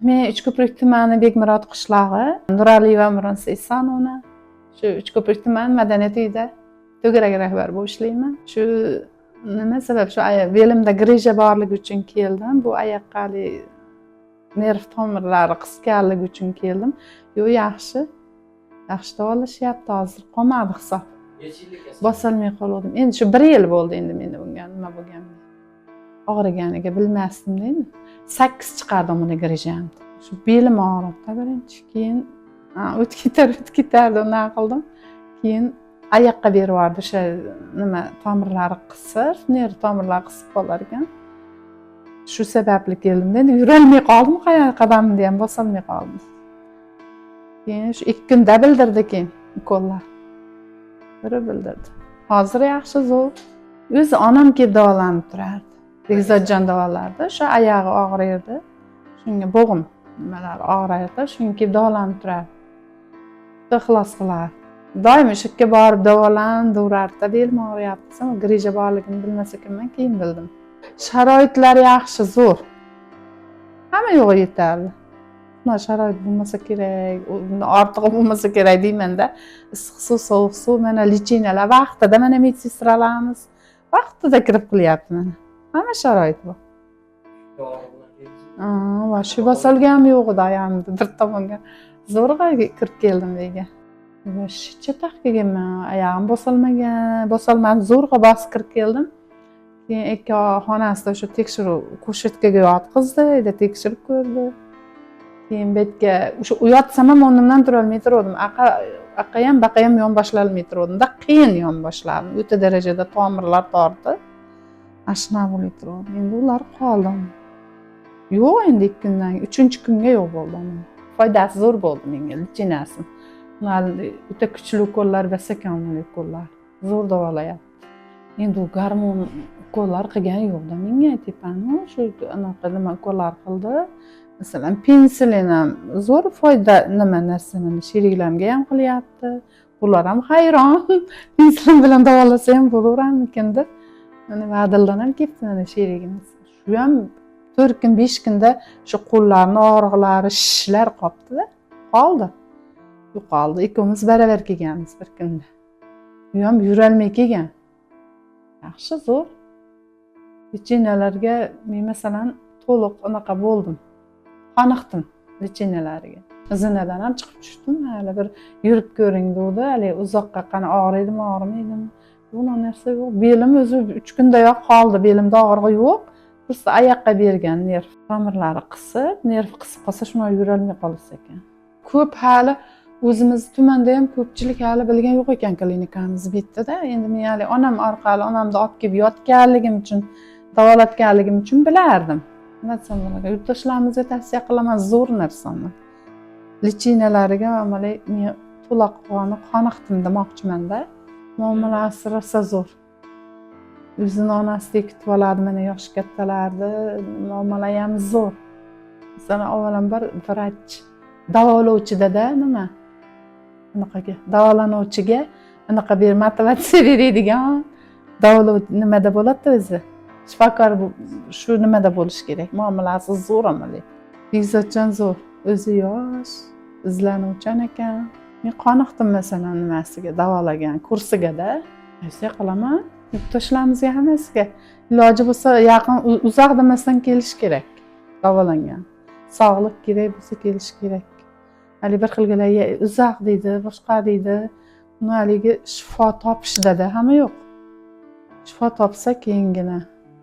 Men Uchko'prik tumani Begmurod qishlog'i, Nuraliyeva Miro'nsa Esonovna. Shu Uchko'prik tuman madaniyat uyida to'garak rahbar bo'lib ishlayman. Shu nima sabab shu belimda grija borligi uchun keldim. Bu oyoqqa nerv tomirlari qisganligi uchun keldim. Yaxshi davolashyapti hozir. Qolmadi hisob. Bosolmay qoldim. Endi shu 1 yil bo'ldi endi menda bunga nima bo'lganini. Og'riganiga bilmasdim deydi. 8 chiqardim uni grijamni. Shu belim og'ribdi birinchi, keyin o'tib ketardi nima qildim. Keyin oyoqqa berib yubordi o'sha nima tomirlari qisib, nerv tomirlari qisib qolar ekan. Shu sababli keldim. Endi yurolmay qoldim, qadamimni ham bosolmay qoldim. Keyin shu 2 kunda bildirdi keyin ukollar. Biri bildirdi. Hozir yaxshi zo'r. O'zi onam kelib davolanib turardi. Begzodjon davolardi. Shu oyog'i og'riydi. Shunga bo'g'im nimalar og'riydi. Shunga kelib davolanib turardi. Ixlos qilardi. Doim o'sha yerga borib davolanib, belim og'riyapti desam, grija borligini bilmas ekanman, keyin bildim. Sharoitlar yaxshi, zo'r. Hamma yo'g'i yetarli. Bunda sharoit bo'lmasa kerak, ortig'i bo'lmasa kerak deyman-da. Issiq suv, sovuq suv, mana lichinalar vaqtida, mana medsestralarimiz vaqtida kirib qilyapti mana. Hamma sharoit bor. Va shu bosolganim yo'q edi oyog'imda bir tomonga. Zo'rg'a kirib keldim uyga. Shuncha taqqiganman, oyog'im bosolmadi, zo'rg'a bosib kirib keldim. Keyin aka xonasida o'sha tekshiruv kushetkaga yotqizdi, tekshirib ko'rdi. Keyin betga o'sha uyatsam ham o'rnimdan turolmay turdim. Aqa ham, baqa ham yonboshlolmay turdim. Qiyin yonboshladim. O'ta darajada tomirlar tortdi. Ashna bo'lib turdim. Endi ular qoldim. Yo'q, endi 2 kundan 3-kunga yo'q bo'ldim. Foydasi zo'r bo'ldi menga lichinasi. Ular o'ta kuchli ukollar, basakamli ukollar. Zo'r davolayapti. Endi u gormon ukollar qilgan yo'qda menga aytibman, shu anaqa nima ukollar qildi. Masalan, pensilin ham zo'r foyda narsa meni sheriklarimga ham qilyapti. Ular ham hayron. Pensilin bilan davolasa ham bo'laveramikin deb. Mana Vadildan ham ketdi mana sherigimiz. Shu ham 4 kun 5 kunda shu qo'llarning og'riqlari, shishlar qoldi-da. Yo'qoldi. Ikkovimiz baravar kelganmiz bir kunda. U ham yurolmay kelgan. Yaxshi, zo'r. Lichinalarga men masalan to'liq anaqa bo'ldim. Qoniqdim lichinalariga. Zinadan ham chiqib tushdim. Hali bir yurib ko'ring dedi. Hali uzoqqa qani og'riydimi, og'rimaydimi? Bu narsa yo'q. Belim o'zi 3 kundayoq qoldi. Belimda og'rig'i yo'q. Biz oyoqqa bergan nerv tomirlari qisib, nerv qisib qolsa shuna yurolmay qolsa ekan. Ko'p hali o'zimiz tumanda ham ko'pchilik hali bilgan yo'q ekan klinikamiz bitdi-da. Endi men hali onam orqali onamni olib kelib yotganligim uchun, davolatganligim uchun bilardim. Natsiyalarga yurtdoshlarimizga tavsiya qilaman, zo'r narsani. Lichinalariga men to'liq qoniqdim demoqchiman-da. Muomalasi rosa zo'r. O'zini onasidek kutib oladi, mana yosh kattalarni muomalasi ham zo'r. Masalan, avvalambor vrach davolovchida nima? Bunaqaga davolanuvchiga anaqa bir motivatsiya beradigan davolovchi nimada bo'ladi o'zi. Shifokor shu nimada bo'lish kerak. Muomalasi zo'r amaliyot. Begzodjon zo'r, o'zi yosh, izlanuvchan ekan. Men qoniqdim masalan nimasiga, davolagan kursiga-da. Tavsiya qilaman yurtdoshlarimizga hammasiga. Iloji bo'lsa yaqin, uzoq demasdan kelish kerak. Davolangan. Sog'lik kerak bo'lsa kelish kerak. Hali bir xilgalar uzoq deydi, boshqa deydi. Uni haligi shifo topishda hamma yo'q. Shifo topsa keyingina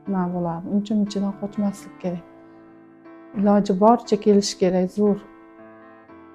nima bo'ladi? Uncha-munchadan qochmaslik kerak. Iloji boricha kelish kerak, zo'r.